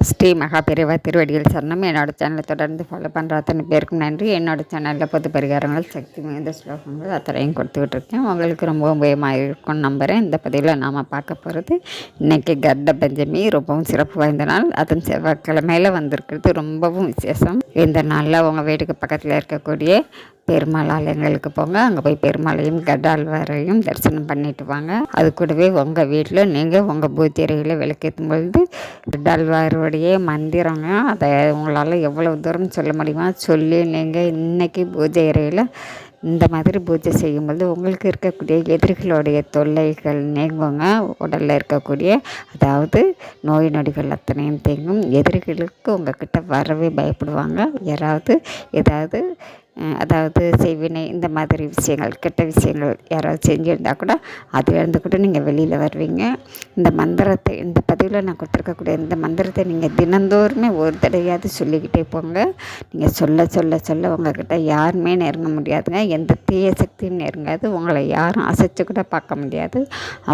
ஸ்ரீ மகா பெரியவா திருவடிகள் சரணம். என்னோடய சேனலை தொடர்ந்து ஃபாலோ பண்ணுற அத்தனை பேருக்கும் நன்றி. என்னோடய சேனலில் பொது பரிகாரங்கள், சக்தி மிகுந்த ஸ்லோகங்கள் அத்தனையும் கொடுத்துக்கிட்டு இருக்கேன். உங்களுக்கு ரொம்ப உபயோகமாக இருக்கும்னு நம்புகிறேன். இந்த பதிவில் நாம் பார்க்க போகிறது இன்றைக்கி கர்ட பஞ்சமி, ரொம்பவும் சிறப்பு வாய்ந்த நாள். அதுவும் செவ்வாய்க்கிழமையில் வந்திருக்கிறது ரொம்பவும் விசேஷம். இந்த நாளில் உங்கள் வீட்டுக்கு பக்கத்தில் இருக்கக்கூடிய பெருமாள் ஆலயங்களுக்கு போங்க. அங்கே போய் பெருமாளையும் கடாழ்வாரையும் தரிசனம் பண்ணிட்டு வாங்க. அது கூடவே உங்கள் வீட்டில் நீங்கள் உங்கள் பூஜை அறையில் விளக்கேற்றும் பொழுது கடாழ்வாருடைய மந்திரங்க, அதை உங்களால் எவ்வளோ தூரம் சொல்ல முடியுமா சொல்லி நீங்கள் இன்றைக்கி பூஜை அறையில் இந்த மாதிரி பூஜை செய்யும்போது உங்களுக்கு இருக்கக்கூடிய எதிரிகளுடைய தொல்லைகள் நீங்குங்க. உடலில் இருக்கக்கூடிய அதாவது நோய் நொடிகள் அத்தனையும் தேங்கும். எதிரிகளுக்கு உங்கள்கிட்ட வரவே பயப்படுவாங்க. ஏதாவது செய்வினை இந்த மாதிரி விஷயங்கள், கெட்ட விஷயங்கள் யாராவது செஞ்சுருந்தால் கூட அதுலேருந்து கூட நீங்கள் வெளியில் வருவீங்க. இந்த மந்திரத்தை, இந்த பதிவில் நான் கொடுத்துருக்கக்கூடிய இந்த மந்திரத்தை நீங்கள் தினந்தோறுமே ஒரு தடவையாவது சொல்லிக்கிட்டே போங்க. நீங்கள் சொல்ல சொல்ல சொல்ல உங்கள்கிட்ட யாருமே நெருங்க முடியாதுங்க. எந்த தீய சக்தியும் நெருங்காது. உங்களை யாரும் அசைச்சு கூட பார்க்க முடியாது.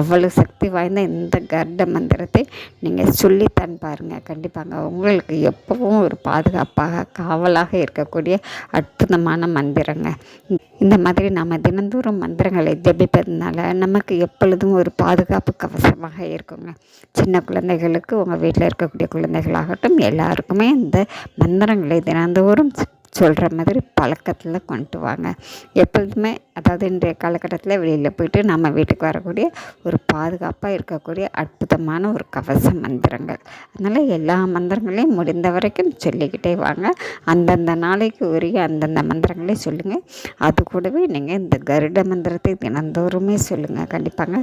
அவ்வளோ சக்தி வாய்ந்த இந்த கர்ட மந்திரத்தை நீங்கள் சொல்லித்தான் பாருங்கள். கண்டிப்பாங்க உங்களுக்கு எப்பவும் ஒரு பாதுகாப்பாக காவலாக இருக்கக்கூடிய அற்புதமான மந்திரங்க. இந்த மாதிரி நம்ம தினந்தோறும் மந்திரங்களை ஜபிப்பதனால நமக்கு எப்பொழுதும் ஒரு பாதுகாப்பு கவசமாக இருக்குங்க. சின்ன குழந்தைகளுக்கு, உங்கள் வீட்டில் இருக்கக்கூடிய குழந்தைகளாகட்டும், எல்லாருக்குமே இந்த மந்திரங்களை தினந்தோறும் சொல்கிற மாதிரி பழக்கத்தில் கொண்டு வாங்க. எப்பொழுதுமே இன்றைய காலகட்டத்தில் வெளியில் போயிட்டு நம்ம வீட்டுக்கு வரக்கூடிய ஒரு பாதுகாப்பாக இருக்கக்கூடிய அற்புதமான ஒரு கவச மந்திரங்கள். அதனால் எல்லா மந்திரங்களையும் முடிந்த வரைக்கும் சொல்லிக்கிட்டே வாங்க. அந்தந்த நாளைக்கு உரிய அந்தந்த மந்திரங்களே சொல்லுங்கள். அது கூடவே நீங்கள் இந்த கருட மந்திரத்தை தினந்தோறுமே சொல்லுங்கள். கண்டிப்பாங்க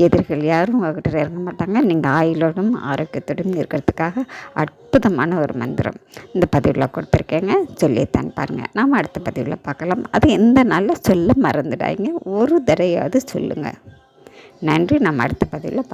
எதிரிகள் யாரும் உங்கள்கிட்ட இறங்க மாட்டாங்க. நீங்கள் ஆயுளோடும் ஆரோக்கியத்தோடும் இருக்கிறதுக்காக அற்புதமான ஒரு மந்திரம் இந்த பதிவில் கொடுத்துருக்கேங்க. சொல்லித்தான் பாருங்கள். நாம் அடுத்த பதிவில் பார்க்கலாம். அது எந்த நாளில் சொல்ல மறந்துடாங்க. ஒரு தடவையாவது சொல்லுங்கள். நன்றி. நம்ம அடுத்த பதிவில்